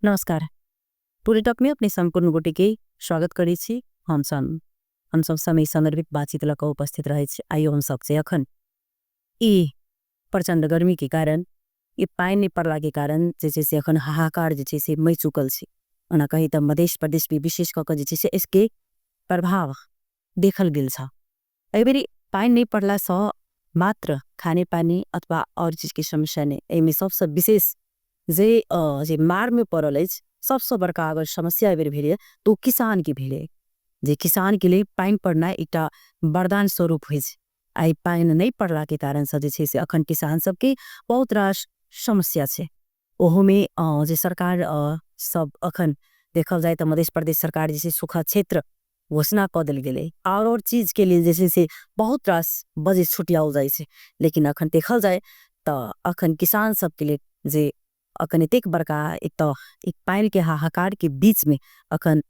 नमस्कार। पूरे टक में अपनी संपूर्ण गोटी के स्वागत करी छी। हम सब समय संदर्भिक बातचीत लका उपस्थित रहे छी। आइयो हम सब से अखन ई प्रचंड गर्मी के कारण ई पानी नहीं पड़ला के कारण से अखन हाहाकार से मई चुकल छी। ओना कही त मध्य प्रदेश भी विशेष कक से इसके प्रभाव देखल गेल छ। एहि बेरी पानी नहीं पड़ला स मात्र खाने पानी अथवा और चीज की समस्या नहीं, एमे सबसे विशेष जे मार में पड़ल है सबसे बड़का अगर समस्या एबेर भेले तो किसान के भेले। जे किसान के लिए पानी पड़ना एक वरदान स्वरूप है। आई पानी नहीं पड़ला के कारण से अखन किसान सबके बहुत रास समस्या छे। ओहो में जे सरकार सब अखन देखल जाए तो मध्य प्रदेश सरकार जैसे सूखा क्षेत्र घोषणा क दिल गेले और चीज के लिए जैसे से बहुत रास बजट छुटियाल जाए छे। लेकिन अखन देखल जाए तो अखन किसान सब के लिए जे अखन एतेक बड़का एक पानी के हाहाकार के बीच में अखन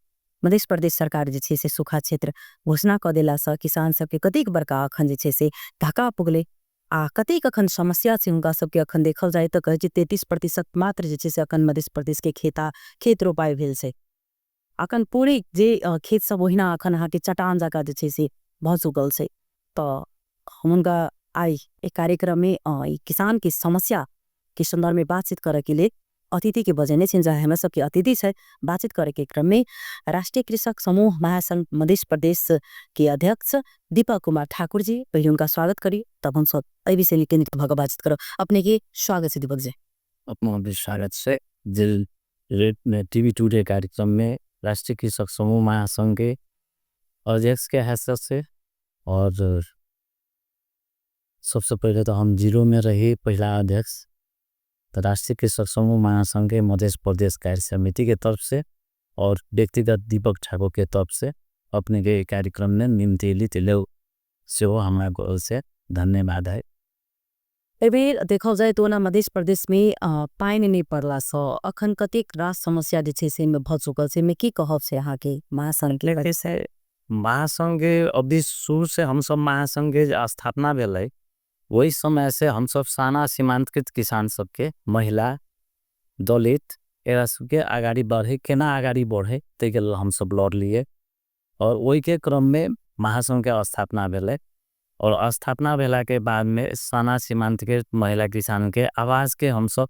मध्य प्रदेश सरकार से सूखा क्षेत्र घोषणा क देला स किसान सबके कतेक बड़का अखन से धक्का पुगले आ कतेक अखन समस्या से उनका सबके अखन देखल जाए तो कहे 33% मात्र से अखन मध्य प्रदेश के खेत रोपाई भेल से। अखन पूरे जे खेत सब ओहिना अखन अहाँ के चट्टान जका से भ चुकल से। तो हमका आई एक कार्यक्रम में किसान की समस्या के संदर्भ में बातचीत करे के लिए अतिथि के बजने छिन, जहाँ हमें सबके अतिथि है। बातचीत करे के क्रम में राष्ट्रीय कृषक समूह महासंघ मध्य प्रदेश के अध्यक्ष दीपक कुमार ठाकुर जी, पहले उनका स्वागत करी तब हम सब ए विषय केंद्रित भग बातचीत करो। अपने के स्वागत है दीपक जी। अपना भी स्वागत से टीवी टुडे कार्यक्रम में राष्ट्रीय कृषक समूह महासंघ के अध्यक्ष के हैसियत से। और सबसे पहले तो हम जीरो में रहे पहला अध्यक्ष तो राष्ट्रीय कृषक समूह महासंघ के मध्य प्रदेश कार्य समिति के तरफ से और व्यक्तिगत दीपक ठाकुर के तरफ से अपने के कार्यक्रम में निम्ति से हो हमारा गोल से धन्यवाद है। एबेर देखल जाए तो ना मध्य प्रदेश में पानी नहीं पड़ला स अखन कतेक रास समस्या से में भ चुकल से में की कहब से यहाँ के महासंघ के से महासंघ अभी शुरू से हम सब महासंघ के स्थापना भेल वही समय से हम सब साना सीमांतकृत किसान सबके महिला दलित एरा सबके आगाड़ी बढ़े केना आगाड़ी बढ़े ते के हम सब लड़ लिए और वही के क्रम में महासंघ के स्थापना भेल। और स्थापना भेला के बाद में साना सीमांतकृत महिला किसान के आवाज के हम सब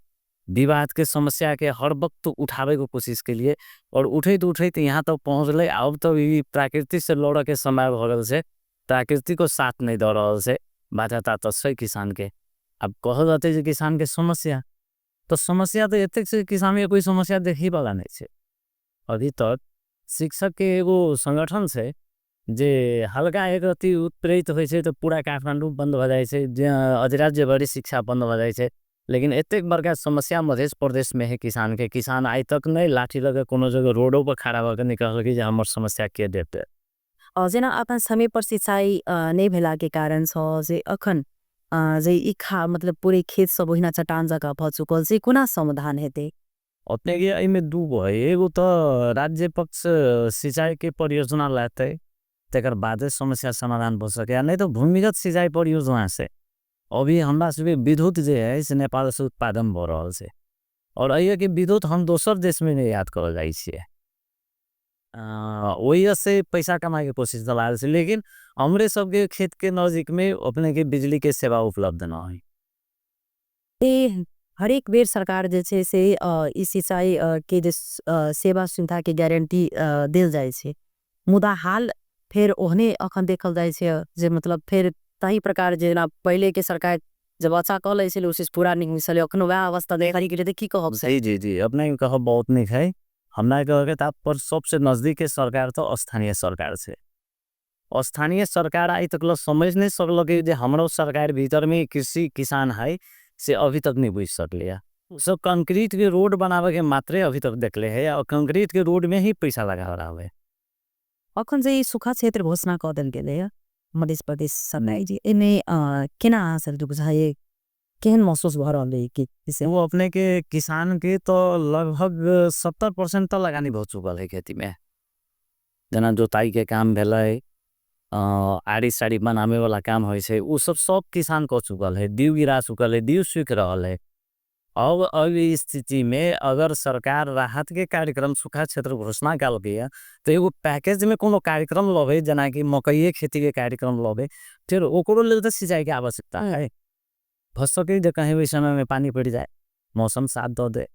विवाद के समस्या के हर वक्त उठावे को कोशिश के लिए और उठे यहाँ तक पहुँच रहे। अब तो प्राकृतिक से लड़ के समय भगल से प्राकृतिक को साथ नहीं दे रहा से बाधा तो सही किसान के। अब कह जाते जो किसान के समस्या तो तो एतक से किसान में कोई समस्या देखी वाला नहीं है। अभी तक शिक्षक के एगो संगठन से जे हल्का एक अति उत्प्रेरित हो तो पूरा काठमांडू बंद हो जाए, अधिराज्य बड़ी शिक्षा बंद हो जाए। लेकिन एतेक बड़का समस्या मध्य प्रदेश में है किसान के। किसान आज तक नहीं लाठी लगे कोनो जगह रोडों पर खड़ा होकर निकल कि हमार समस्या के देते जेना अपन समय पर सिंचाई नहीं भेला के कारण जे अखन जे इखा मतलब पूरे खेत सब ओहिना चट्टान जगह भ चुकल से कोना समाधान हेते। अपने के एमे दू है, एगो तो राज्य पक्ष सिंचाई के परियोजना लाते तेकर बाद समस्या समाधान हो सके, नहीं तो भूमिगत सिंचाई परियोजना से अभी हमरा सब विद्युत जे है से नेपाल से उत्पादन हो रहा है। और अइए कि विद्युत हम दोसर देश में नहीं याद कर जाए छे, वही से पैसा कमाए के कोशिश चला रहे। लेकिन हमरे सबके खेत के नजदीक में अपने के बिजली के सेवा उपलब्ध न है। हर एक बेर सरकार जे से इस सिंचाई के जे सेवा सुविधा के गारंटी दिल जाए छे, मुदा हाल फिर ओहने अखन देखल जाए छे जे मतलब फिर तही प्रकार जेना पहले के सरकार जब अच्छा कह ले छे उसे पूरा नहीं मिसले अखनो वह अवस्था देखा कि की कहब। सही जी अपने कहब बहुत नहीं है। हमरा कहे पर सबसे नजदीक के सरकार तो स्थानीय सरकार से। स्थानीय सरकार आई तक समझ नहीं सकल कि हमारो सरकार भीतर में कृषि किसान है से अभी तक नहीं बुझ सकले। सब कंक्रीट के रोड बनावे के मात्रे अभी तक देखले है और कंक्रीट के रोड में ही पैसा लगा रहा है। अखन जे सूखा क्षेत्र घोषणा क देल गेले मध्य प्रदेश सरकार जी एने केना असर बुझाए केहन महसूस भ रहल है कि वो अपने के किसान के तो लगभग 70% तो लगानी बहुत चुकल है खेती में। जना जोताई के काम भेल आड़ी साड़ी बनावे वाला काम हो सब किसान को चुकल है। दीव गिरा चुकल है, दीव सूख रहा है अब इस स्थिति में अगर सरकार राहत के कार्यक्रम सूखा क्षेत्र घोषणा कल गया तो एगो पैकेज में कोनो कार्यक्रम लवे जना कि मकई खेती के कार्यक्रम लवे फिर ओकरो लेल तो सिंचाई के आवश्यकता है। हो सके जो कहीं भी समय में पानी पड़ जाए मौसम साथ दो दे,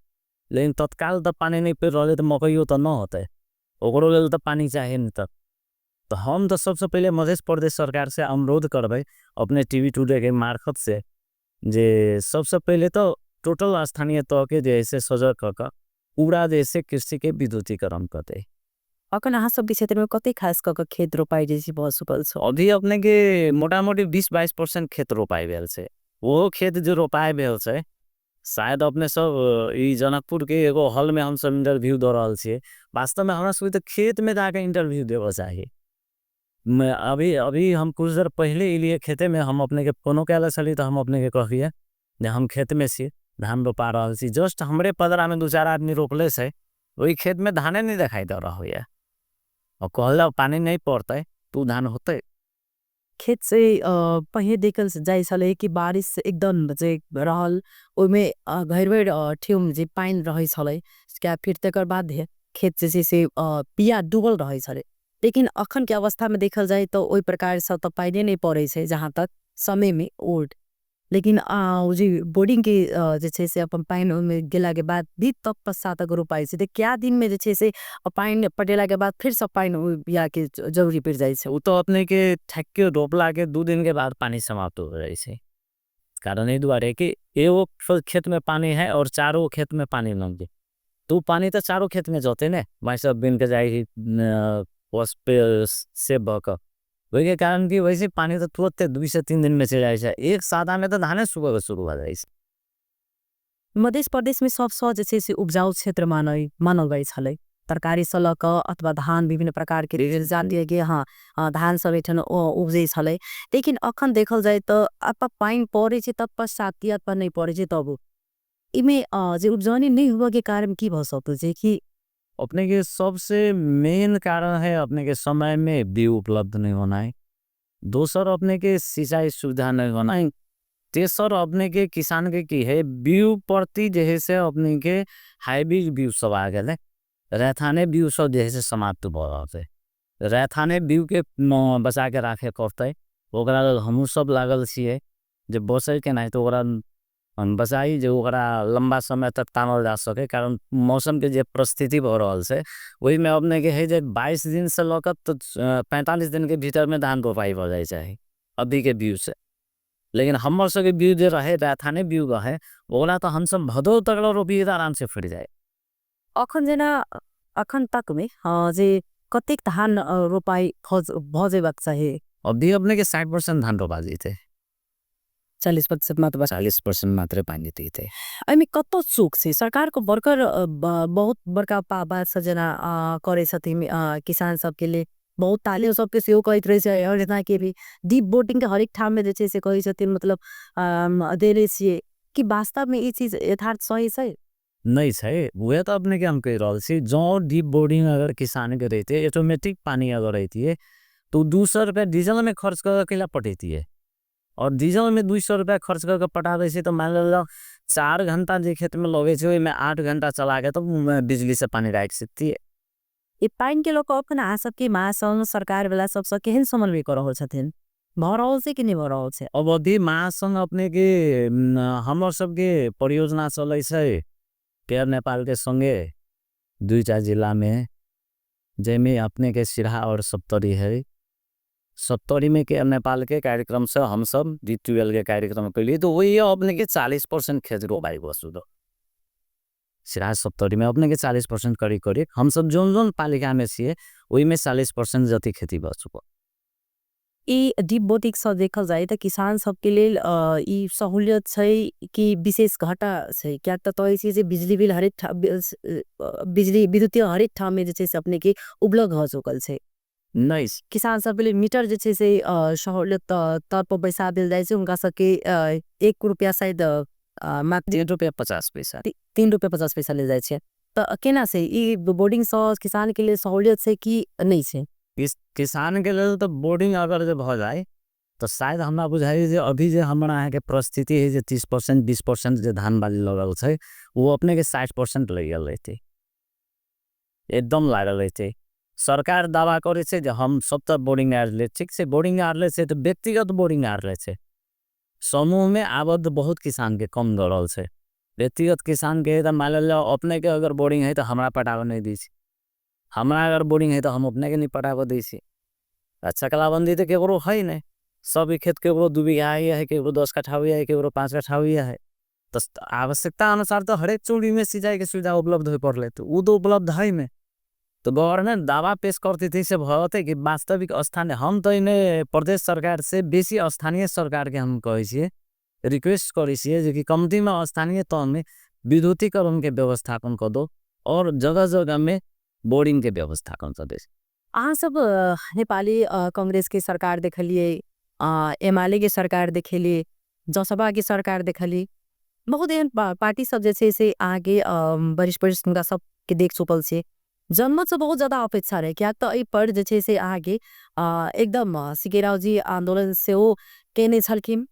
लेकिन तत्काल तब पानी नहीं पड़ रहा तो मकई तो न होते, ओकरो लेल तो पानी चाहिए नहीं तक। तो हम तो सबसे पहले मध्य प्रदेश सरकार से अनुरोध करबे अपने टीवी टूडे के मार्फत से जे सबसे पहले तो टोटल स्थानीय तह के जैसे सजग कर पूरा जैसे कृषि के विद्युतीकरण करते। अखन अहाँ सबके क्षेत्र में कते खास क खेत रोपाई जैसी पॉसिबल छ? अभी अपने के मोटा मोटी 20-22% खेत रोपाई भेल से, वो खेत जो रोपाई भेल से शायद अपने सब ई जनकपुर के एगो हॉल में हम सब इंटरव्यू दे रहा छे। वास्तव में हमरा सब तो खेत में जाके इंटरव्यू देव चाहिए। मैं अभी अभी हम कुछ देर पहले लिए खेते में हम अपने के फोनो कैल चली तो हम अपने के कहिए जे हम खेत में सी धान रोपा रहा छी। जस्ट हमरे पदरा में 2-4 आदमी रोपले से वही खेत में धाने नहीं दिखाई दे रहा है और कहला पानी नहीं पड़ते तो धान होते। खेत से पहिले देखल जाई छले कि बारिश एकदम जे रहल ओमे घर भर ठेउम जे पाइन रहे छले क्या फिर तकर बाद खेत जैसे से पिया डूबल रहे छले। लेकिन अखन के अवस्था में देखल जाए तो ओई प्रकार से तो पाइने नहीं पड़े छे जहाँ तक समय में ओल्ड। लेकिन उ जे बोर्डिंग के जे छे से अपन पाइन में गेला के बाद भी तब पश्चात अगर रोपाई छे तो क्या दिन में जे छे से पाइन पटेला के बाद फिर सब पाइन बिया के जरूरी पड़ जाए छे। वो तो अपने के ठेक के रोपला के 2 दिन के बाद पानी समाप्त हो रही है। कारण ये दुआरे कि एगो खेत में पानी है और चारों खेत में पानी लग गए तो पानी तो चारों खेत में जाते ने भाई सब बिन के जाए से बक वही के कारण कि वैसे पानी तो तुरंत 2 से 3 दिन में चल जाए। एक सादा में तो धाने सुबह शुरू हो जाए। मध्य प्रदेश में सब जे छे से उपजाऊ क्षेत्र मानल गई छले। तरकारी सलक अथवा धान विभिन्न प्रकार के जातीय के धान सब एठन उपजे छले। लेकिन अखन देखल जाए तो आप पाइन पड़े छे तब पश्चात या नहीं पड़े छे तब इमे जे उपजनी नहीं हुआ के कारण की भ सकते छे कि अपने के सबसे मेन कारण है अपने के समय में बीज उपलब्ध नहीं होना है। दूसर अपने के सिंचाई सुविधा नहीं होना है। तेसर अपने के किसान के की है बीज प्रति जैसे अपने के हाइब्रिड बीज सब आ गए रैथाने बीज सब जैसे समाप्त भ रहे रैथाने बीज के बचा के राखे करते ओकरा हमू सब लागल छिए जे बचे के नहीं तो ओकरा बचाई जो ओकरा लंबा समय तक तानल जा सके। कारण मौसम के जे परिस्थिति भ रहल से वही में अपने के है जे 22 दिन से लकत तो 45 दिन के भीतर में धान रोपाई हो जाए चाहे अभी के बीज से। लेकिन हमर सब के बीज रहे रैथाने बीज रहे ओकरा तो हम सब भदौ तक रोपिए आराम से फट जाए। अखन जना अखन तक में जे कतेक धान रोपाई भ जेबाक चाहिए? अभी अपने के 60% धान रोपा जीते 40% मात्र 40% मात्र पानी देते। अमी कत चूक से सरकार को वर्कर बहुत बड़का बात सजना करे छथिन किसान सब के लिए बहुत ताले सबके सेहो कहत रहे छै और इतना के भी डीप बोटिंग के हर एक ठाम में जे छै से कहै छथिन मतलब देले छिए कि वास्तव में ई चीज यथार्थ सही छै नहीं है वह तो अपने के हम कह रहा थी जो डीप बोर्डिंग अगर किसान के रहते ऑटोमेटिक पानी अगर रहती है तो 200 रुपया डीजल में खर्च कर अकेला पटेती है और डीजल में 200 रुपया खर्च करके पटा रही तो मान लो 4 घंटा जो खेत में लगे में 8 घंटा चला गया तो बिजली से पानी राख सकती है। ये पाइन के लोग अपन आ सबके महासंघ सरकार वाला सब केहन समन्वय कर रहल छथिन भ रहल छै कि नहीं भ रहल छै? अब अभी महासंघ अपने के हमर सबके परियोजना चलै छै केयर नेपाल के संगे 2-4 जिला में जैमें अपने के सिरहा और सप्तरी है। सप्तरी में केयर नेपाल के कार्यक्रम से हम सब D12 के कार्यक्रम के लिए तो वही अपने के 40% खेत रोपाई बसु दो सिरहा सप्तरी में अपने के 40% करीब हम सब जोन पालिका में छिए वही में 40% जति खेती बसु। ई डीप बोटिंग से देखल जाए तो किसान सबके लेल ई सहूलियत छै कि विशेष घाटा छै क्या तो ऐसी जे बिजली बिल हरेक बिजली विद्युतीय हरेक ठाम में जे छै से अपने के उपलब्ध हो चुकल छै नहीं किसान सबके लिए मीटर जे छै से सहूलियत तौर पर पैसा दिल जाए छै उनका सबके 1 रुपया शायद मात्र 3 रुपया 50 पैसा 3 रुपया 50 पैसा ले जाए छै तो केना से ई बोर्डिंग से किसान के लिए सहूलियत छै कि नहीं छै? किसान के लिए तो बोर्डिंग अगर जब हो जाए तो शायद हमरा बुझाइ जे अभी जे हमरा अहाँ के परिस्थिति है जे 30% 20% जे धान बाली लगल छै वो अपने के 60% लग गेल रहते एकदम लागल रहते सरकार दावा करे छै जे हम सब त बोरिंग आरले ठीक से बोरिंग आरले से तो व्यक्तिगत बोरिंग आरले छै समूह में आबद्ध बहुत किसान के कम दौड़ल छै व्यक्तिगत किसान के तो मान लो अपने के अगर बोरिंग है तो हमरा पटावा नहीं दी हमरा अगर बोरिंग है तो हम अपने के नहीं पटावा दी अच्छा कलाबंदी तो केकरो है नहीं सब खेत केकरो 2 बीघा है केकरो 10 कट्ठा है केकरो 5 कट्ठा है तो आवश्यकता अनुसार तो हरेक चूड़ी में सिंचाई के सुविधा उपलब्ध हो पड़े तो वो तो उपलब्ध है में तो गवर्नमेंट दावा पेश करती थी से भते कि वास्तविक स्थानीय हम तो इन्हें प्रदेश सरकार से बेसी स्थानीय सरकार के हम कहे रिक्वेस्ट करे जे कि कम्ती में स्थानीय तौर में विद्युतीकरण के व्यवस्थापन कर दो और जगह जगह में बोरिंग के व्यवस्थापन कर दे अहाँ सब नेपाली कांग्रेस के सरकार देखलिए एमाले के सरकार देखलिए जसपा के सरकार देखलिए बहुत एहन पार्टी सब जे से आगे वरिष्ठ हुनका सब के देख चुकल से जनमत से बहुत ज्यादा अपेक्षा रहे क्या तो एहि पर जे से आगे एकदम सिकेराव जी आंदोलन से वो केने छलखिन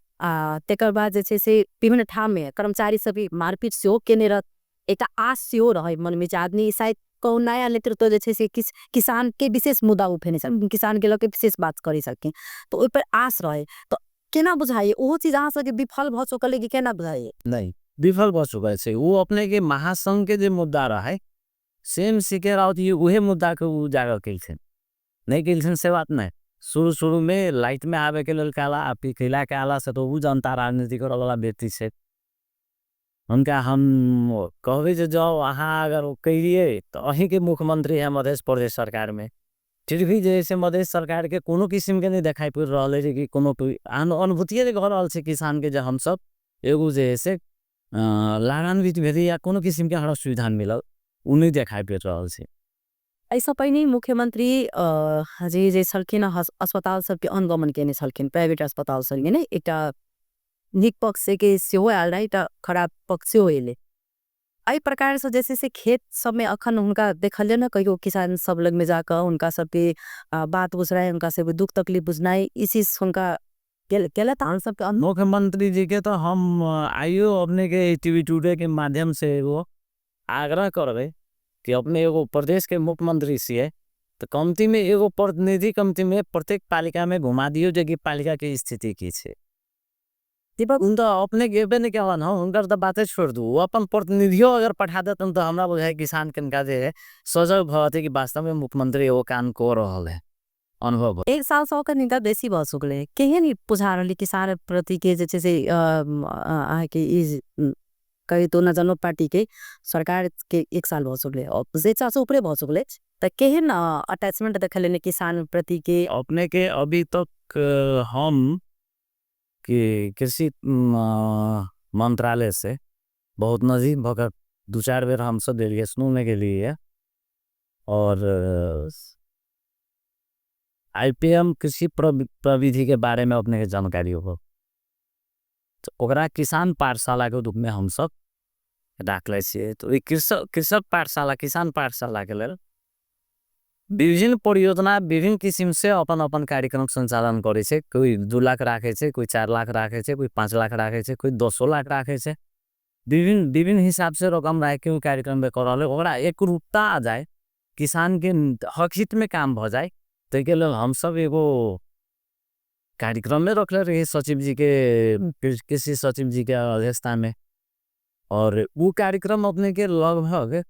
तेकर बाद जे से विभिन्न ठाम में कर्मचारी सब मारपीट से केने रह एक आश से रहे मन में आदमी शायद कौ नया नेतृत्व जे से किसान के विशेष मुद्दा उठेने किसान के लगे विशेष बात कर सके तो ओहि पर आश रहे तो केना बुझाइए वो चीज अहाँ सबके विफल भ चुकल कि केना बुझाइए नहीं विफल भ चुकल छै वो अपने के महासंघ के जे मुद्दा रहे सेम सिकेराव जी उहे मुद्दा के उजागर कैलखिन नहीं कैलखिन से बात नहीं शुरू में लाइट में आवे के लेल काला खिला के आला से तो वो जनता राजनीति करे वाला व्यक्ति से उनका हम कहबे जे जाओ अहाँ अगर कहिए तो अही के मुख्यमंत्री है मध्य प्रदेश सरकार में फिर भी जैसे मध्य सरकार के कोनो किस्म के नहीं दिखाई पड़ रहा है कि कोनो अनुभूति घर रहा है किसान के जो हम सब एगो जे से लाभान्वित भेली या कोनो किस्म के हर सुविधा मिलल उ नहीं दिखाई पड़ रहा है ऐसा पहिने मुख्यमंत्री जे जे छलखिन अस्पताल सबके अनुगमन केने छलखिन प्राइवेट अस्पताल सब ने एक निक पक्ष के सेहो आयल रहा एक खराब पक्ष हो एहि प्रकार से जैसे से खेत सब में अखन उनका देखल न कहियो किसान सब लग में जाकर उनका सबके बात बुझराए उनका सब दुख तकलीफ बुझनाई इसी उनका केला तान सबके मुख्यमंत्री जी के तो हम आइयो अपने के टीवी टुडे के माध्यम से वो आग्रह करबे कि अपने एगो प्रदेश के मुख्यमंत्री से तो कमती में एगो प्रतिनिधि कमती में प्रत्येक पालिका में घुमा दियो जो कि पालिका की स्थिति की है दीपक उन तो अपने गेबे नहीं कहला ना उनका तो बातें छोड़ दू अपन प्रतिनिधियों अगर पठा देते तो हमरा बुझाए किसान के जे है सजग भवते कि वास्तव में मुख्यमंत्री वो काम कर रहा है अनुभव एक साल सौ का निंदा बेसी भ चुकले केहन पुझारली किसान प्रति के जे से आके इज कई तो न जनता पार्टी के सरकार के एक साल भ चुकले जे चासो ऊपरे भ चुकले त केहन अटैचमेंट देखले किसान प्रति के अपने के अभी तक हम कि कृषि मंत्रालय से बहुत नजीक भकर 2-4 बेर हम सब डेलीगेशन में के लिए और आईपीएम कृषि प्रविधि के बारे में अपने के जानकारी हो तो ओकरा किसान पाठशाला के रूप में हम सब राखले छिए तो कृषक पाठशाला किसान पाठशाला के लेल विभिन्न परियोजना विभिन्न किस्म से अपन अपन कार्यक्रम संचालन करे छे कोई 2 लाख राखे छे कोई 4 लाख राखे छे कोई 5 लाख राखे छे कोई 200 लाख राखे छे विभिन्न हिसाब से रकम राख के कार्यक्रम में करले ओकरा एक रूपता आ जाए किसान के हक हित में काम भ जाए तो के लेल हम सब एगो कार्यक्रम में रखले रहे सचिव जी के कृषि सचिव जी के अध्यक्षता में और वो कार्यक्रम अपने के लगभग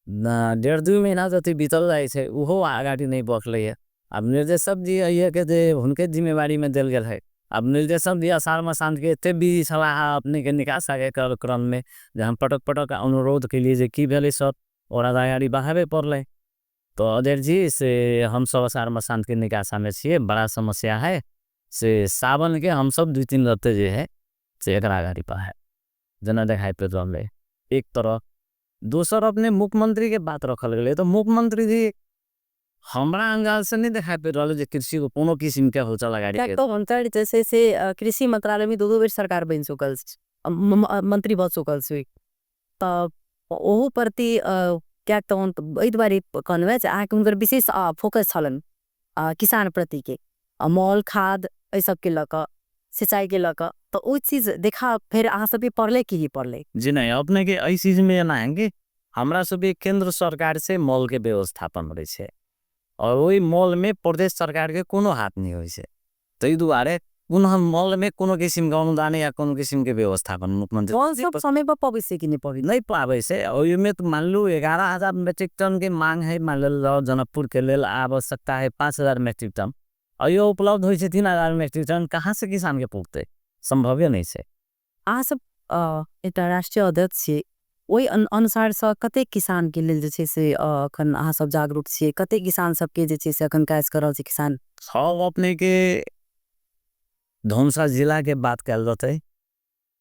1.5-2 महीना जति बीतल जाए छे उहो आगाड़ी नहीं बढ़ले है अब निर्देशक जी ये के उनके जिम्मेवारी में दिल गया है अब निर्देशक जी आषाढ़ मासांत के एते भी सलाह अपने के निकास आगे क्रम में जहाँ पटक अनुरोध के लिए की भेले सब और आगाड़ी बढ़ावे पड़े तो अध्यक्ष जी से हम सब आषाढ़ मासांत के निकासा में छे बड़ा समस्या है से सावन के हम सब 2-3 रत्ते जे है से एक आगाड़ी पा है जना देखाई पे रहे एक तरह दूसर अपने मुख्यमंत्री के बात रखल गए तो मुख्यमंत्री जी हमरा अंदाज से नहीं दिखाई पे रहा जो कृषि को कोनो किस्म के हो चला गाड़ी तो अंतर जैसे से कृषि मंत्रालय में 2 बेर सरकार बन चुकल मंत्री बन चुकल छे तो ओहो प्रति क्या तो एहि दुआरे कहलहुँ आके हुनकर विशेष फोकस छलन किसान प्रति के मॉल खाद एहि सबके लऽ कऽ सिंचाइके लऽ कऽ तऽ ओ चीज देखा फेर अहाँ सब पढ़ले कि पढ़ले जी नहीं अपने के एहि चीज में एना है कि हमरा सब केंद्र सरकार से मॉल के व्यवस्थापन होइ छै और वही मॉल में प्रदेश सरकार के कोनो हाथ नहीं होइ छै ताहि दुआरे पुनः मॉल में कोनो किसिम के अनुदान या कोनो किसिम के व्यवस्थापन मुख्यमंत्री मॉल सब समय पर पबै छै कि नहीं पबै नहीं पावे से ओहिमे तो मान लो 11,000 मेट्रिक टन के मांग है मान लो जनकपुर के लेल आवश्यकता है 5,000 मेट्रिक टन और ये उपलब्ध होइ छै 3,000 मेट्रिक टन कहाँ से किसान के पुगते संभवे नहीं छै अहाँ सब एकटा राष्ट्रीय अध्यक्ष छियै ओहि अनुसार से कते किसान के लेल जे छै से अखन अहाँ सब जागरूक छियै कते किसान सबके जे छै से अखन काज कर रहल छै किसान सब अपने के धनुषा जिला के बात कल जाते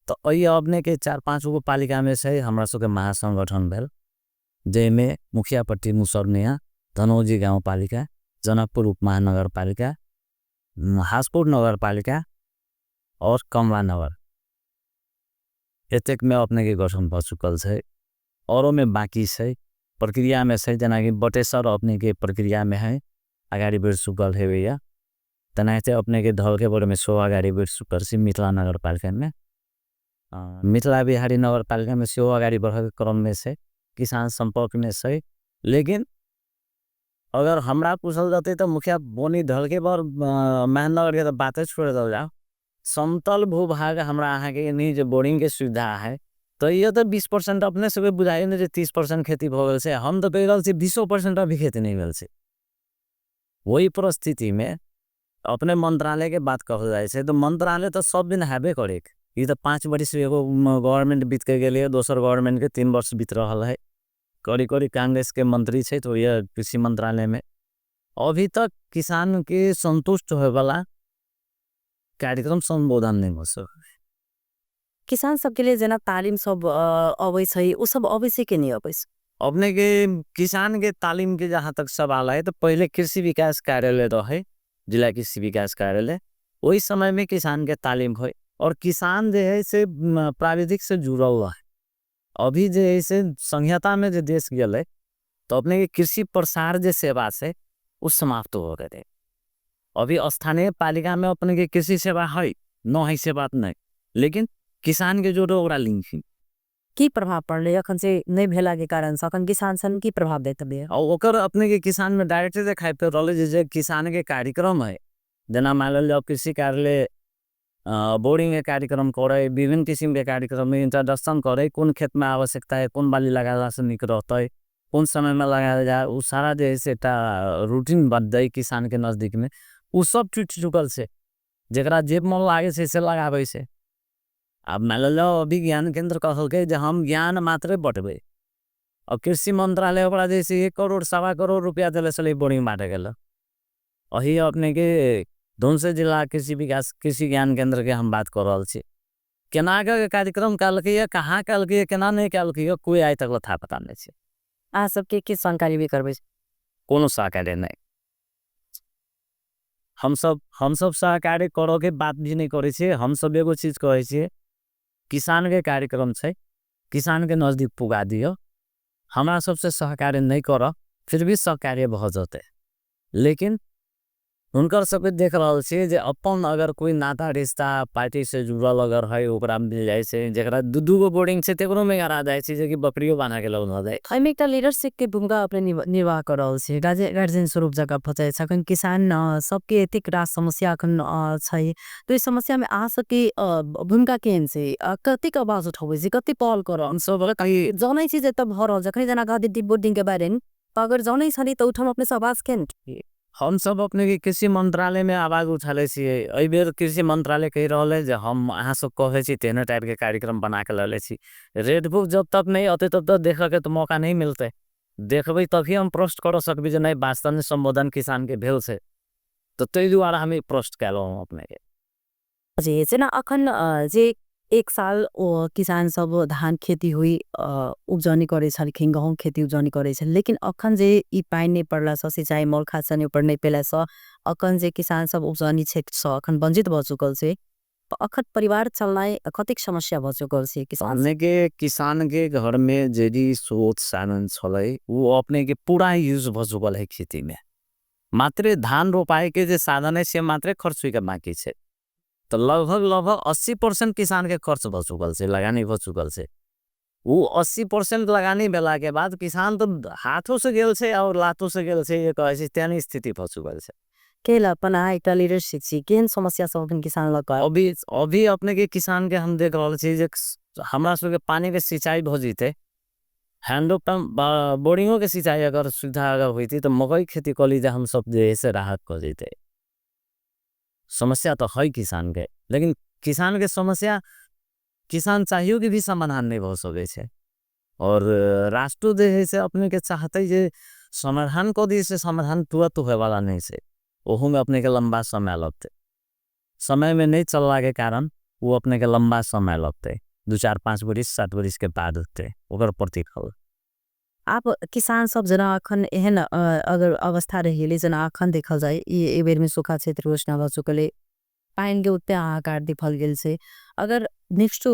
तो अई अपने के 4-5 गो पालिका में से हमरा सबके महासंगठन भेल जेमे मुखियापट्टी मुसरनिया धनौजी गाँव पालिका जनकपुर उप महानगर पालिका हासपुर नगर पालिका और कमला नगर एतेक में अपने के गठन भ चुकल है औरों में बाकी है प्रक्रिया में से जना कि बटेसर अपने के प्रक्रिया में है अगाड़ी बढ़ चुकल है भैया तनाते अपने के धल के बड़े में 100 अगाड़ी बढ़ चुकल से मिथिला नगर पालिका में मिथिला बिहारी नगर पालिका में 100 अगाड़ी बढ़ क्रम में से किसान संपर्क में से लेकिन अगर हमरा पूछल जाते तो मुखिया बोनी धल के बार महानगर के तो बातें छोड़ दल जाओ समतल भूभाग हमरा अहाँ के नहीं जो बोरिंग के सुविधा है तो ये तो 20% अपने सब बुझाइए ना जो 30% खेती भगल से हम तो कह रहा 20% अभी खेती नहीं भेल से वही परिस्थिति में अपने मंत्रालय के बात कहल जाए से तो मंत्रालय तो सब दिन हेबे करे ये तो 5 वर्ष एगो गवर्नमेंट बीत के गेल दोसर गवर्नमेंट के 3 वर्ष बीत रहा है करी करी कांग्रेस के मंत्री है तो यह कृषि मंत्रालय में अभी तक किसान के संतुष्ट होए वाला कार्यक्रम संबोधन नहीं हो सक किसान सबके लिए जना तालीम सब अबै छै उ सब अबै छै कि नहीं अबै अपने के किसान के तालीम के जहाँ तक सवाल है तो पहले कृषि विकास कार्यालय रहे जिला कृषि विकास कार्यालय वही समय में किसान के तालीम हो और किसान जो है से प्राविधिक से जुड़ा हुआ है अभी जो है से संहिता में जो देश गए तो अपने के कृषि प्रसार जो सेवा से उस समाप्त हो गए अभी स्थानीय पालिका में अपने के कृषि सेवा है न है से बात नहीं लेकिन किसान के जोड़ो ओकरा लिंक है की प्रभाव पड़ले अखन से नहीं भेला के कारण से अखन किसान सन की प्रभाव देते बे और ओकर अपने के किसान में डायरेक्ट देखाई पे रहले जे किसान के कार्यक्रम है जना मान लो कृषि कार्यालय बोरिंग के कार्यक्रम करे विभिन्न किस्म के कार्यक्रम में इंट्रोडक्शन करे कौन खेत में आवश्यकता है कौन बाली लगाला से निक रहता है कौन समय में लगाया जाए वो सारा जो है रूटीन बन जाए किसान के नजदीक में वो सब टूट चुकल से जरा जेब मन लागे से लगावे से अब मान लो अभी ज्ञान केंद्र कहल के हम ज्ञान मात्र बटबे और कृषि मंत्रालय ओकरा जैसे 1 करोड़ 1.25 करोड़ रुपया दिले से बोरिंग बांटे गेल अही अपने के धनुषा जिला कृषि विकास कृषि ज्ञान केंद्र के हम बात कर रहा छे केना के कार्यक्रम कल कहाँ कल केना नहीं कल कोई आइ तक था पता नहीं छे आ सबके की जानकारी भी करबे कोनो सहकार्य नहीं हम सब सहकार्य करो के बात भी नहीं करे छे हम सब एगो चीज कहे छे किसान के कार्यक्रम छे किसान के नजदीक पुगा दियो हमरा सबसे सहकार्य नहीं करो फिर भी सहकार्य बहुत जाते लेकिन उनकर सब देख रहा छे जे अपन अगर कोई नाता रिश्ता पार्टी से जुड़ल अगर है ओकरा मिल जाए से जरा दू गो बोर्डिंग से तेकरो में गरा जाए छे जे बकरियो बना के लग न जाए हम एकटा लीडरशिप के भूमिका अपने निर्वाह कर रहल छे गार्जियन स्वरूप जगह फचाए छकन किसान सबके एतेक रास समस्या अखन छै तो इस समस्या में आ सके भूमिका केहन छे कतेक आवाज उठाबै छे कते पहल कर हम सब कहीं जनै छी जे तब भ रहल जखन जना गादी बोर्डिंग के बारे में अगर जनै छनी तो उठम अपने से आवाज केन हम सब अपने के कृषि मंत्रालय में आवाज उठाले छिए एहि बेर कृषि मंत्रालय कह रहा जे हम अहाँ सब कहे छी तेने टाइप के कार्यक्रम बना के लले छी रेड बुक जब तक नहीं आते तब तक देख के तो मौका नहीं मिलते देखबे तभी हम प्रश्न कर सकबे जे नहीं वास्तव में संबोधन किसान के भेल से तो तै द्वारा हम प्रश्न कैलहुँ अपने के जे छै ना अखन जे 1 साल किसान सब धान खेती हुई उपजनी करे छलखिन गहूँ खेती उपजनी करे छल लेकिन अखन जे ई पानी नहीं पड़ला स सिंचाई मल खाद से ऊपर नहीं पेला स अखन जे किसान सब उपजनी क्षेत्र स अखन वंचित भ चुकल छे अखन परिवार चलनाय कतिक समस्या भ चुकल छे किसान के घर में जेडी स्रोत साधन छलै वो अपने के पूरा यूज भ चुकल है खेती में मात्र धान रोपाए के जे साधन है से मात्र खर्च के बाकी छे तो लगभग 80% किसान के खर्च भ चुकल से, लगानी भ चुकल से। वो 80% लगानी भेला के बाद किसान तो हाथों से गेल से और लातों से गेल से, एक ऐसी त्यानी स्थिति भ चुकल से। केला पना एकटा लीडरशिप छी केहन समस्या सब अपन किसान लग अभी अपने के किसान के हम देख रहल छी जे हमरा सबके पानी के सिंचाई भ जइते, हैंड पंप बोरिंगों के सिंचाई अगर सुविधा अगर होती तो मकई खेती कर लीजिए, हम सब जे से राहत कर जइते। समस्या तो है किसान के, लेकिन किसान के समस्या किसान चाहिए कि भी समाधान नहीं हो सके छे। और राष्ट्र जे है से अपने के चाहते जे समाधान को दी से समाधान तुरंत होए वाला नहीं से, ओहू में अपने के लंबा समय लगते। समय में नहीं चलला के कारण वो अपने के लंबा समय लगते, 2-4-5 बरिस 7 बरिस के बाद होते ओकर प्रतिफल। आप किसान सब जना अखन एहन अगर अवस्था रहिए जना अखन देखल जाए ये बेर में सूखा क्षेत्र घोषणा भ चुकले, पाइन के उत्ते हाहाकार दिखल गेल से। अगर नेक्स्ट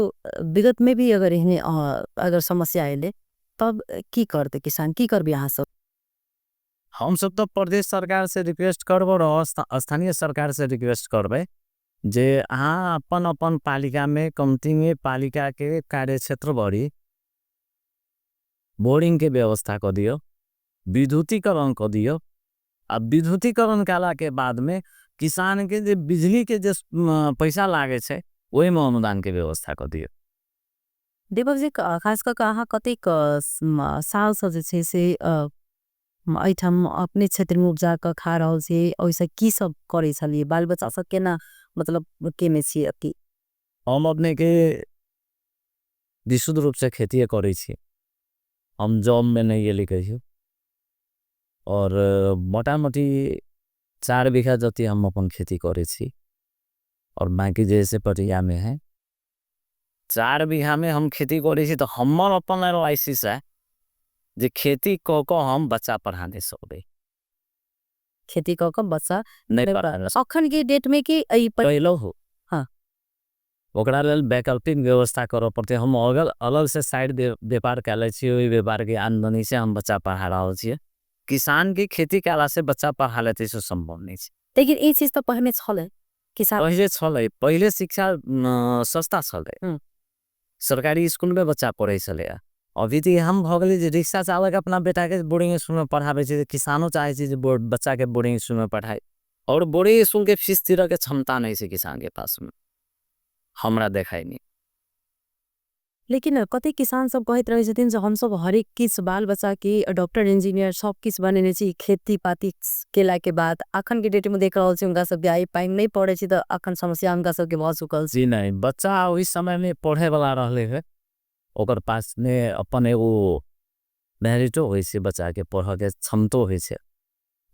विगत में भी अगर एहने अगर समस्या आइले तब की करते किसान, की करबे यहाँ सब? हम सब तो प्रदेश सरकार से रिक्वेस्ट करबो और स्थानीय सरकार से रिक्वेस्ट करबे जे अहाँ अपन अपन पालिका में कमती में पालिका के कार्य क्षेत्र बड़ी बोरिंग के व्यवस्था कर दियो, विद्युतीकरण कर दियो। अब विद्युतीकरण काला के बाद में किसान के जे बिजली के जे पैसा लागे छे वही में अनुदान के व्यवस्था कर दियो। दीपक जी खास कर अहाँ कतेक साल से जे छे से ऐठम अपने क्षेत्र में उपजा कर खा रहल छे, ओइसे की सब करे छलिए, बाल बच्चा सब केना मतलब के में छी अति? हम अपने के विशुद्ध रूप से खेती करे छी, हम जॉब में नहीं ये लिखे छी। और मोटा मोटी 4 बीघा जति हम अपन खेती करे छी, और बाकी जैसे पटिया में है 4 बीघा में हम खेती करे छी। तो हमर अपन एनालिसिस है जे खेती को हम बच्चा पढ़ा दे सकबे। खेती कर बच्चा नहीं पढ़ा अखन के डेट में कि पहलो हो, हाँ ओकरा लेल वैकल्पिक व्यवस्था करे पड़ते। हम अगर अलग से साइड व्यापार कैले छी, ओई व्यापार के आमदनी से हम बच्चा पढ़ा रहल छी। किसान के खेती काला से बच्चा पढ़ा लेते से संभव नहीं छे। लेकिन ई चीज तो पहले छले किसान पहले शिक्षा सस्ता छले, सरकारी स्कूल में बच्चा पढ़े छले। अभी तो हम भ गेल जे रिक्शा चालक अपना बेटा के बोर्डिंग स्कूल में पढ़ावे छे, किसानो चाहे छे जे बच्चा के बोर्डिंग स्कूल में पढ़ाए, और बोर्डिंग स्कूल के फीस तीरे के क्षमता नहीं छे किसान के पास में, हमरा देखाई नहीं। लेकिन कतई किसान सब कहत रहे छथिन जे हम सब हरेक किस बाल बच्चा के डॉक्टर इंजीनियर सब किस बनेने छी खेती पाती केला के बाद अखन के डेट में देख रहल छी उनका सब आई पाइन नहीं पड़े छी, तो अखन समस्या उनका सब के भ चुकल छी। जी नहीं, बच्चा उस समय में पढ़े वाला रहले है, ओकर पास में अपन एगो मेरिटो होई से बच्चा के पढ़ के क्षमतो होई से,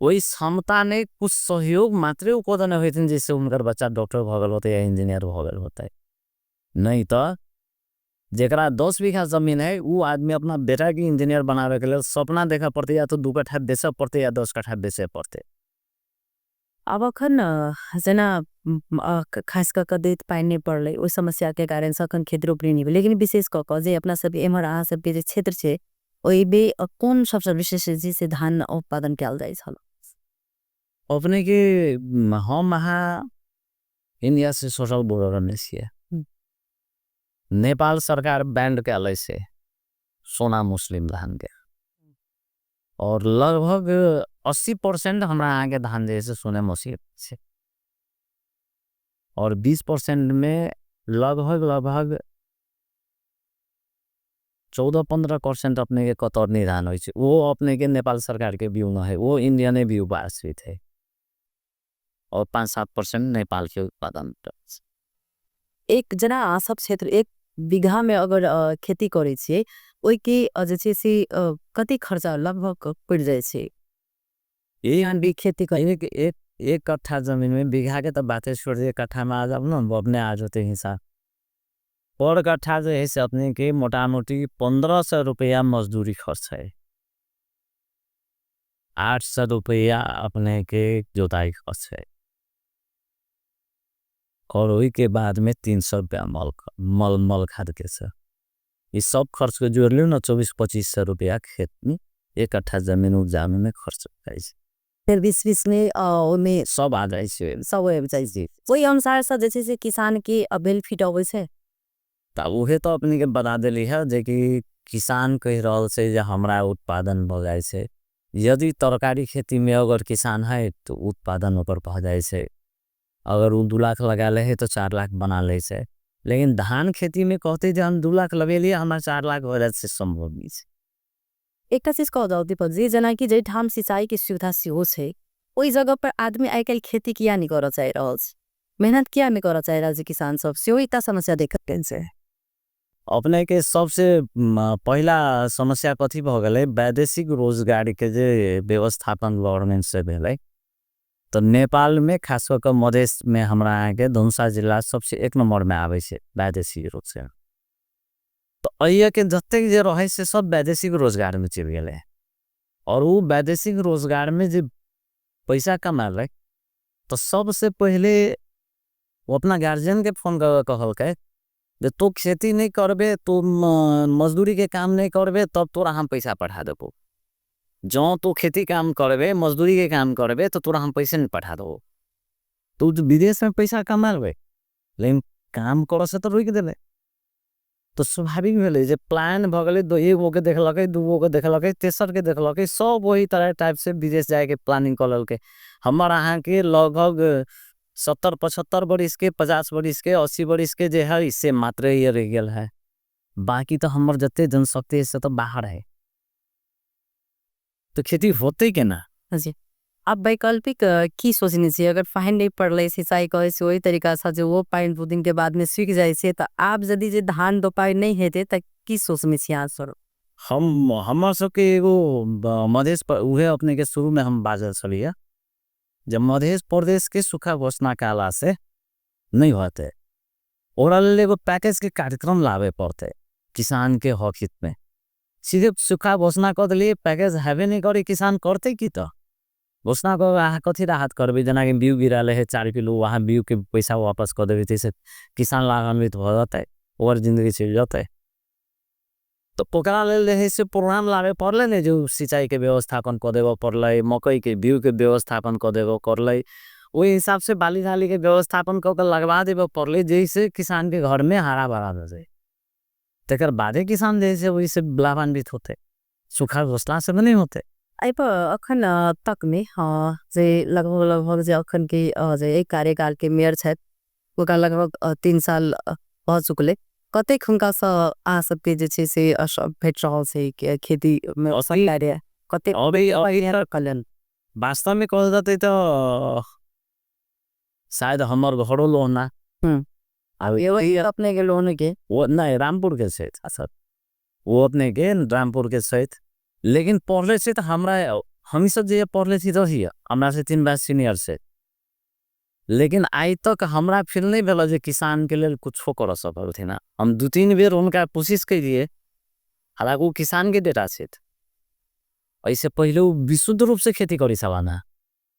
वही क्षमता ने कुछ सहयोग मात्रे को देने होते जैसे उनकर बच्चा डॉक्टर भ गेल होते या इंजीनियर भ गेल होते। नहीं तो जेकरा 10 बीघा जमीन है वो आदमी अपना बेटा के इंजीनियर बनावे के लिए सपना देखा पड़ते, या तो 2 कट्ठा बेचे पड़ते या 10 कट्ठा बेचे पड़ते। अब अखन जना खास कर देत पाइन नहीं पड़ले ओइ समस्या के कारण से अखन खेती रोपनी नहीं भेल। लेकिन विशेष क जे अपना सब एमहर अहाँ सब के जे क्षेत्र छे ओइ बे कौन सबसे विशेष जी से धान उत्पादन कैल जाय छल? अपने के हम वहाँ इंडिया से सोशल बॉर्डर में छिए, नेपाल सरकार बैंड के अलग से सोना मुस्लिम धान के, और लगभग 80% हमरा आगे धान जैसे सोने मुस्लिम से, और 20% में लगभग 14-15% अपने के कतरनी धान होई छे, वो अपने के नेपाल सरकार के व्यू न है, वो इंडिया ने व्यू आश्रित है, और 5-7% नेपाल के उत्पादन। एक जना आ सब क्षेत्र एक बीघा में अगर खेती करे छे ओइ के जे छे से कति खर्चा लगभग पड़ जाय छे? ये खेती करे एक कट्ठा जमीन में बीघा के तो बातें छोड़ दिए, कट्ठा में आ जाओ ना, वो अपने आ जाते हिसाब पर कट्ठा जो है से अपने के मोटा मोटी 1500 रुपया मजदूरी खर्च है, 800 रुपया अपने के जोताई खर्च है, और वही के बाद में 300 रुपया मल खाद के से, इस सब खर्च को जोड़ लियो ना 24-2500 रुपया खेत में एक कट्ठा जमीन उपजाने में खर्च होता है। फिर बीच में ओमे सब आ जाइ छै सब आबि जाइ छै ओहि अनुसार से जे छै से किसान के बेनिफिट अबै छै। त उहे तो अपने के बता देली है जे कि किसान कह रहल छै जे हमरा उत्पादन भ जाइ छै। यदि तरकारी खेती में अगर किसान है तो उत्पादन ओकर भ जाइ छै। अगर वो 2 लाख लगा ले है तो 4 लाख बना ले छै। लेकिन धान खेती में कहते जे हम 2 लाख लगेलिए हमार 4 लाख हो जाए से संभव नहीं छै। एकटा चीज कह जाओ दीपक जी जना कि जे ठाम सिंचाई के सुविधा सेहो छै ओई जगह पर आदमी आइ काल्हि खेती किया नहीं करऽ चाहि रहल छै, मेहनत किया नहीं करऽ चाहि रहल छै किसान सब सेहो एकटा समस्या देखत छै। अपने के सबसे पहला समस्या कथी भ गेलै वैदेशिक रोजगार के जे व्यवस्थापन गवर्नमेंट से भेलै। तो नेपाल में खास कर मधेश में हमरा यहाँ के धनुषा जिला सबसे 1 नंबर में आवे छै वैदेशिक रोजगार। तो अइया के जत्ते जे रहे से सब वैदेशिक रोजगार में चल गेले और वो वैदेशिक रोजगार में जे पैसा कमाले तो सबसे पहले वो अपना गार्जियन के फोन कर कहलकै जे तू खेती नहीं करबे तू मजदूरी के काम नहीं करबे तब तोरा हम पैसा पठा देबो। जो तू खेती काम करबे मजदूरी के काम करबे तो तोरा हम पैसे नहीं पठा देबो। तू विदेश में पैसा कमा लेबे लेकिन काम करे से तो रोक देले। तो स्वाभाविक भेले जे प्लान भ गेले दो एगो के देखलकै दूगो के देखलकै तेसर के देखलकै सब वही तरह टाइप से विदेश जाए के प्लानिंग कर ललकै। हमर अहाँ के लगभग 70-75 बरिस के 50 बरिस के 80 बरिस के जे है इससे मात्र ये रह गेल है। बाकी तो हमर जत्ते जनशक्ति से तो बाहर है। तो खेती होते के ना। जी अब वैकल्पिक की सोचने चाहिए अगर फाइन नहीं पड़ले सिंचाई करे से वही तरीका से जो वो पाइन 2 दिन के बाद में सूख जाए से तो आप यदि जे धान रोपाई नहीं हेते त की सोचने छी आज सर। हम हमर सबके एगो मधेश पर उहे अपने के शुरू में हम बाजल छलिए जब मध्य प्रदेश के सूखा घोषणा काला से नहीं होते ओरा ले एगो पैकेज के कार्यक्रम लावे पड़ते किसान के हक हित में। सीधे सूखा घोषणा कर दिए पैकेज हेबे नहीं करे किसान करते की तो घोषणा कर अहाँ कथी राहत करबे जना के बीउ गिराले है 4 किलो वहाँ बीउ के पैसा वापस कर देबे तैसे किसान लाभान्वित हो जाते और जिंदगी चल जाते। तो पोकरा ले से प्रोग्राम लावे पड़ले ने जो सिंचाई के व्यवस्थापन कर देबो पड़ले मकई के बीउ के व्यवस्थापन कर देबो पड़ले ओहि हिसाब से बाली झाली के व्यवस्थापन कर लगवा देबो पड़ले जैसे किसान के घर में हरा भरा हो जाए। तेकर बादे किसान जैसे वही से लाभान्वित होते सूखा घोषणा से नहीं होते। अब अखन तक में जे लगभग जे अखन के जे एक कार्यकाल के मेयर छथि ओकरा लगभग 3 साल भ चुकले कतेक हुनका से आ सबके जे छै से भेट रहल छै कि खेती में सही कार्य कतेक अभी कलन वास्तव में कहल जाते तो शायद हमर घरो लोना अब ये अपने के लोन के वो नहीं रामपुर के सहित सर वो अपने के रामपुर के सहित लेकिन पढ़ले से तो हमरा हम सब जे पढ़ले थी रही हमरा से 3 बार सीनियर से लेकिन आई तक हमरा फील नहीं भेल जे किसान के लिए कुछ कर सकल थे ना। हम 2-3 बेर उनका कोशिश करिए हालांकि वो किसान के बेटा से ऐसे पहले वो विशुद्ध रूप से खेती करी सवाना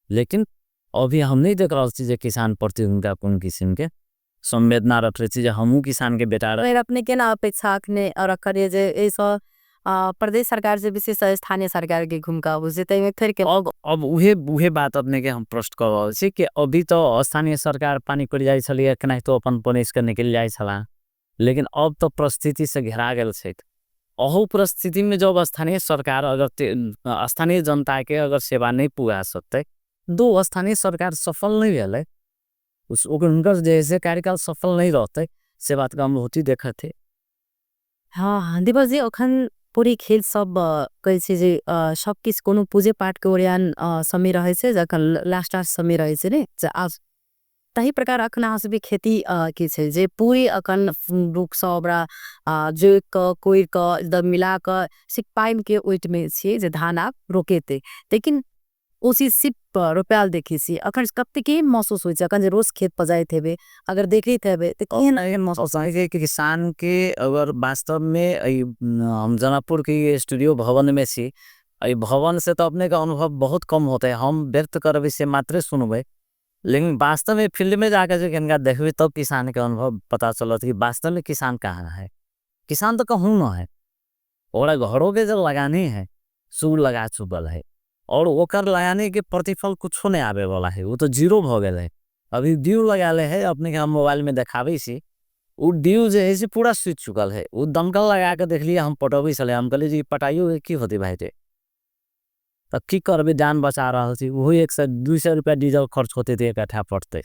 लेकिन अभी हम नहीं देख रहा जे किसान प्रति उनका कौन किस्म के संवेदना रख रहे थे हमू किसान के बेटा अपने के ना अपेक्षा ने और करिए जे ऐसा प्रदेश सरकार से विशेष स्थानीय सरकार के भूमिका फिर के अब उहे बात अपने के हम प्रश्न कर रहल छी कि अभी तो स्थानीय सरकार पानी पड़ जाय छलिए केना तो अपन पनेश के निकल जाय छला लेकिन अब तो परिस्थिति से घेरा गेल छै। अहू परिस्थिति में जब स्थानीय सरकार अगर स्थानीय जनता के अगर सेवा नहीं पुगा सकते 2 स्थानीय सरकार सफल नहीं भेले उनकर जैसे कार्यकाल सफल नहीं रहते से बात का हम होती देखा थे। हाँ दिवस जी अखन पूरी खेल सब कहै छै जे सब किस कोनो पूजे पाठ के ओरियान समय रहे छै जखन लास्ट समय रहे छै ने आज तही प्रकार अखन अहाँ सब खेती के छै जे पूरी अखन रुख सब जो कोई क एकदम मिला क सिक पाइन के ओइट में छै जे धान आप रोकेते लेकिन उसी सिप रुपयाल देखी सी अखन कब तक के महसूस होई छै अखन जे रोज खेत पर जाए थे अगर देखे थे तो केहन महसूस है कि किसान के अगर वास्तव में हम जनापुर के स्टूडियो भवन में सी भवन से तो अपने का अनुभव बहुत कम होता है हम व्यक्त करबे से मात्र सुनबे लेकिन वास्तव में फील्ड में जाकर जो इनका देखबे तब किसान के अनुभव पता चलत कि वास्तव में किसान कहाँ है। किसान तो कहूँ न है और घरों के जो लगाने हैं सूर लगा चुकल है और ओकर लगाने के प्रतिफल कुछो नहीं आवे वाला है, वो तो जीरो भ गेल है। अभी ड्यू लगाले है अपने के हम मोबाइल में देखावे छी, उ ड्यू जे है से पूरा सूझ चुकल है। उ दमकल लगा के देख लिया हम पटोबी चले, हम कहले जी पटाइयो की होती भाई रे, तब की करबे, जान बचा रहल छी, वही 100-200 रुपया डीजल खर्च होते थे इकट्ठा पड़ते।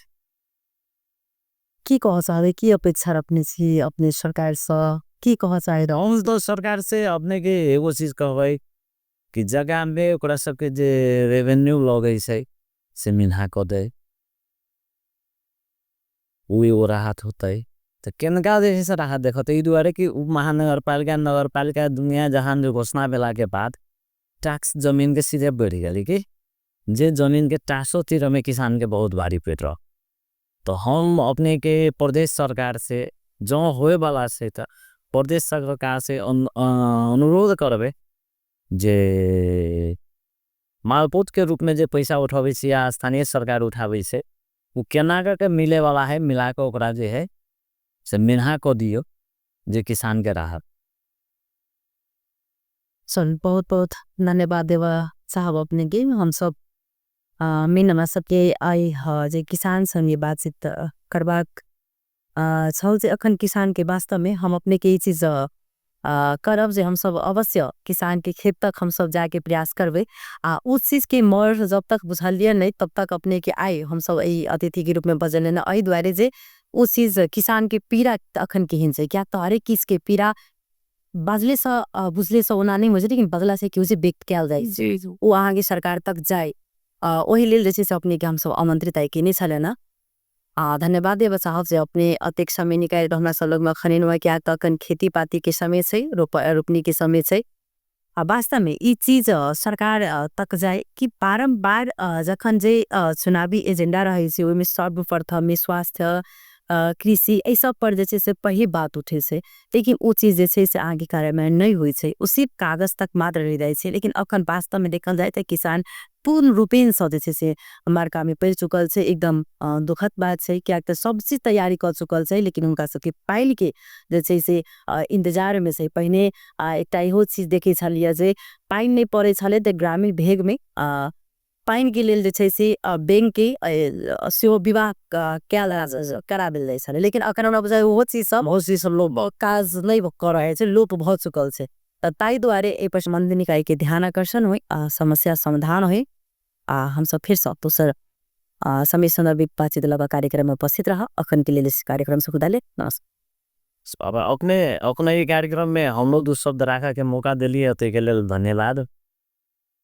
की कह चाहे, की अपेक्षा रखने छी अपने सरकार से, की कह चाहे हम तो सरकार से अपने के एगो चीज कहबै कि जगह में ओकरा सबके जे रेवेन्यू लगे छै से मिन्हा क दे, उही वो राहत होतै। तो केनका जे से राहत देखते ई दुआरे कि महानगरपालिका नगरपालिका दुनिया जहान जो घोषणा भेला के बाद टैक्स जमीन के सीधे बढ़ गई कि जे जमीन के टैक्सो तिर में किसान के बहुत भारी पेट रह। तो हम अपने के प्रदेश सरकार से जो होए वाला से त प्रदेश सरकार से अनुरोध करबे जे मालपोत के रूप में जे पैसा उठावे से या स्थानीय सरकार उठावे से वो केना के मिले वाला है, मिला के ओकरा जे है से मिन्हा को दियो जे किसान के राहत। चल बहुत बहुत धन्यवाद देवा साहब अपने के। हम सब मीनमा सबके आई जे किसान संगे बातचीत करबाक छौ जे अखन किसान के वास्तव में हम अपने के चीज करब जे हम सब अवश्य किसान के खेत तक हम सब जाके प्रयास करबे। उस चीज के मोर जब तक बुझलिए नहीं तब तक अपने के आई हम सब यही अतिथि के रूप में बजले ना आई द्वारे जे उस चीज किसान के पीड़ा अखन के हिंसे क्या तो हरेक चीज के पीड़ा बजले से बुझले से ओना नहीं मुझे, लेकिन बदला से कि उसे व्यक्त किया जाए वो आगे सरकार तक जाए वही लेल जैसे से अपने के हम सब आमंत्रित आए कि नहीं छले ना। धन्यवाद देव साहब से अपने अत्यक समय निकाल हमरा सब में खनिन हुआ क्या तकन खेती पाती के समय से रोपनी के समय से वास्तव में ये चीज सरकार तक जाए कि बारंबार जखन जे चुनावी एजेंडा रहे से ओहिमे सर्वप्रथम में स्वास्थ्य कृषि ए सब पर जैसे से पही बात उठे से, लेकिन वो चीज जैसे से आगे कार्यान्वयन नहीं हुई छे, वो सिर्फ कागज तक मात्र रह जाए छे। लेकिन अखन वास्तव में देखल जाए तो किसान पूर्ण रूपेण से जैसे से मार्का में पड़ चुकल छे। एकदम दुखद बात है क्या सब चीज तैयारी कर चुकल छे, लेकिन उनका सबके पाइल के जैसे से इंतजार में से पहिने एक इहो चीज देखे छलिए जे पाइन नहीं पड़े छले तो ग्रामीण भेग में पाइन के लेल से बैंक के सेहो विवाह कराबेल जाए छले। लेकिन अखन हमरा बुझाय वो चीज सब लोग काज नहीं कर रहे छे, लोप भ चुकल छे। ताई द्वारे ए पर संबंधी निकाय के ध्यान आकर्षण हो समस्या समाधान हो हम सब फिर से दूसर समय संदर्भिक बातचीत लगा कार्यक्रम में उपस्थित रहा। अखन के लिए इस कार्यक्रम से खुदा ले नमस्कार। अब अपने ये कार्यक्रम में हम लोग दो शब्द रखा के मौका दिलिए तो के लिए धन्यवाद।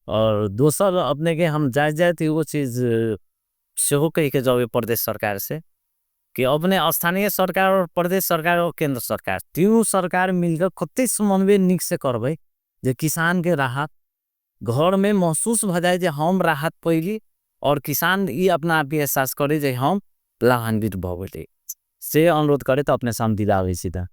और दोसर अपने के हम जाए थी वो चीज से हो कही के जाओ प्रदेश सरकार से कि अपने स्थानीय सरकार और प्रदेश सरकार और केंद्र सरकार तीनों सरकार मिलकर कते समन्वय निक से करबे जे किसान के राहत घर में महसूस भ जाए जे हम राहत पैली और किसान ये अपना आप एहसास करे जे हम लाभान्वित भ गेले से अनुरोध करे तो अपने सामने दिलावे सीधा।